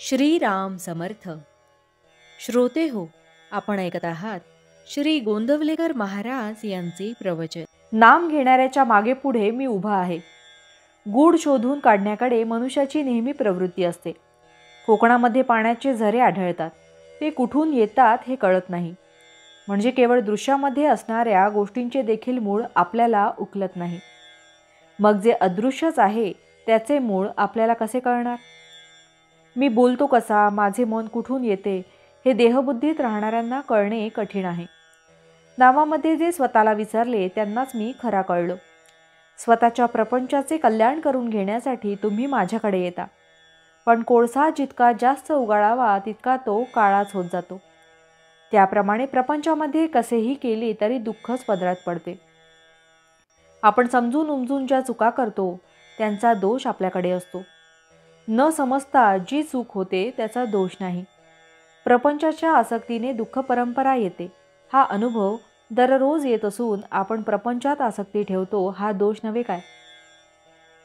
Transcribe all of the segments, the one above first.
श्रीराम समर्थ. श्रोते हो, आपण ऐकत आहात श्री गोंदवलेकर महाराज यांचे प्रवचन. नाम घेणाऱ्याच्या मागे पुढे मी उभा आहे. गूढ शोधून काढण्याकडे मनुष्याची नेहमी प्रवृत्ती असते. कोकणामध्ये पाण्याचे झरे आढळतात, ते कुठून येतात हे कळत नाही. म्हणजे केवळ दृश्यामध्ये असणाऱ्या गोष्टींचे देखील मूळ आपल्याला उकलत नाही. मग जे अदृश्यच आहे त्याचे मूळ आपल्याला कसे कळणार? मी बोलतो कसा, माझे मन कुठून येते, हे देहबुद्धीत राहणाऱ्यांना कळणे कठीण आहे. नावामध्ये जे स्वतःला विसरले त्यांनाच मी खरा कळलो. स्वतःच्या प्रपंचाचे कल्याण करून घेण्यासाठी तुम्ही माझ्याकडे येता, पण कोळसा जितका जास्त उगाळावा तितका तो काळाच होत जातो. त्याप्रमाणे प्रपंचामध्ये कसेही केले तरी दुःखच पदरात पडते. आपण समजून उमजून ज्या चुका करतो त्यांचा दोष आपल्याकडे असतो. न समजता जी चूक होते त्याचा दोष नाही. प्रपंचाच्या आसक्तीने दुःख परंपरा येते, हा अनुभव दररोज येत असून आपण प्रपंचात आसक्ती ठेवतो, हा दोष नव्हे काय?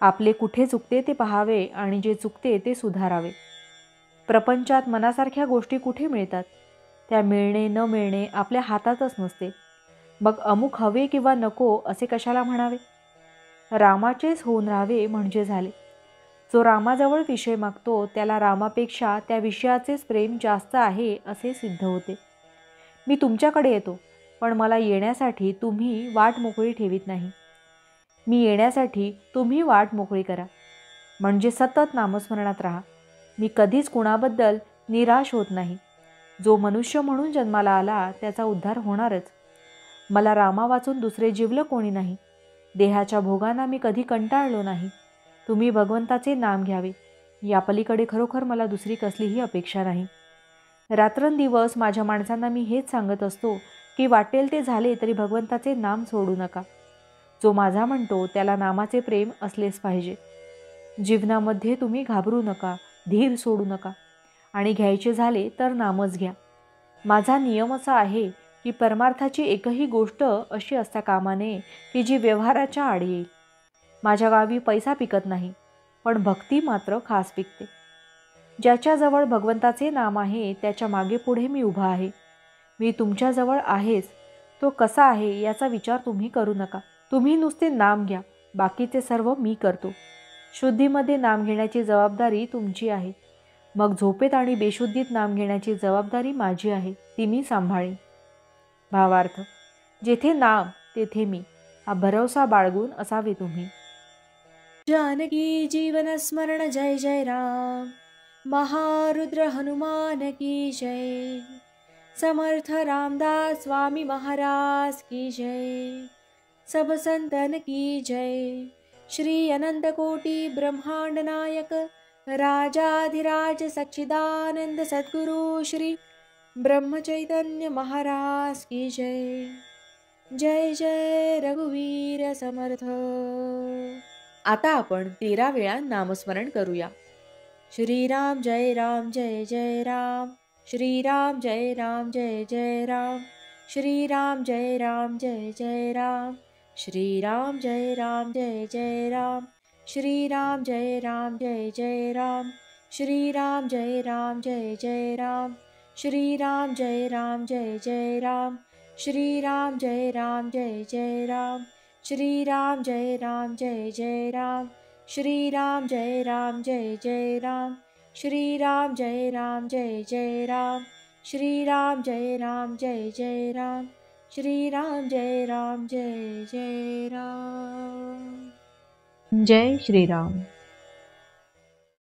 आपले कुठे चुकते ते पाहावे आणि जे चुकते ते सुधारावे. प्रपंचात मनासारख्या गोष्टी कुठे मिळतात? त्या मिळणे न मिळणे आपल्या हातातच नसते. मग अमुक हवे किंवा नको असे कशाला म्हणावे? रामाचेच होऊन राहावे म्हणजे झाले. जो रामाजवळ विषय मागतो त्याला रामापेक्षा त्या विषयाचेच प्रेम जास्त आहे असे सिद्ध होते. मी तुमच्याकडे येतो, पण मला येण्यासाठी तुम्ही वाट मोकळी ठेवीत नाही. मी येण्यासाठी तुम्ही वाट मोकळी करा, म्हणजे सतत नामस्मरणात राहा. मी कधीच कुणाबद्दल निराश होत नाही. जो मनुष्य म्हणून जन्माला आला त्याचा उद्धार होणारच. मला रामा वाचून दुसरे जिवलं कोणी नाही. देहाच्या भोगांना मी कधी कंटाळलो नाही. तुम्ही भगवंताचे नाम घ्यावे, या पलीकडे खरोखर मला दुसरी कसलीही अपेक्षा नाही. रात्रंदिवस माझ्या माणसांना मी हेच सांगत असतो की वाटेल ते झाले तरी भगवंताचे नाम सोडू नका. जो माझा म्हणतो त्याला नामाचे प्रेम असलेच पाहिजे. जीवनामध्ये तुम्ही घाबरू नका, धीर सोडू नका आणि घ्यायचे झाले तर नामच घ्या. माझा नियम असा आहे की परमार्थाची एकही गोष्ट अशी असता कामा नये की जी व्यवहाराच्या आड येईल. माझ्या गावी पैसा पिकत नाही, पण भक्ती मात्र खास पिकते. ज्याच्याजवळ भगवंताचे नाम आहे त्याच्या मागे पुढे मी उभा आहे. मी तुमच्याजवळ आहेच, तो कसा आहे याचा विचार तुम्ही करू नका. तुम्ही नुसते नाम घ्या, बाकीचे सर्व मी करतो. शुद्धीमध्ये नाम घेण्याची जबाबदारी तुमची आहे, मग झोपेत आणि बेशुद्धीत नाम घेण्याची जबाबदारी माझी आहे, ती मी सांभाळीन. भावार्थ: जेथे नाम तेथे मी, हा भरवसा बाळगून असावे तुम्ही. जानकी जीवन स्मरण जय जय राम. महारुद्र हनुमान की जय. समर्थ रामदास स्वामी महाराज की जय. सब संतन की जय. श्री अनंत कोटि ब्रह्मांड नायक राजाधिराज सच्चिदानंद सद्गुरु श्री ब्रह्मचैतन्य महाराज की जय. जय जय रघुवीर समर्थ. आता आपण 13 वेळा नामस्मरण करूया. श्रीराम जय राम जय जय राम. श्रीराम जय राम जय जय राम. श्रीराम जय राम जय जय राम. श्रीराम जय राम जय जय राम. श्रीराम जय राम जय जय राम. श्रीराम जय राम जय जय राम. श्रीराम जय राम जय जय राम. श्रीराम जय राम जय जय राम. श्रीराम जय राम जय जय राम. श्रीराम जय राम जय जय राम. श्रीराम जय राम जय जय राम. श्रीराम जय राम जय जय राम. श्रीराम जय राम जय जय राम. जय श्रीराम.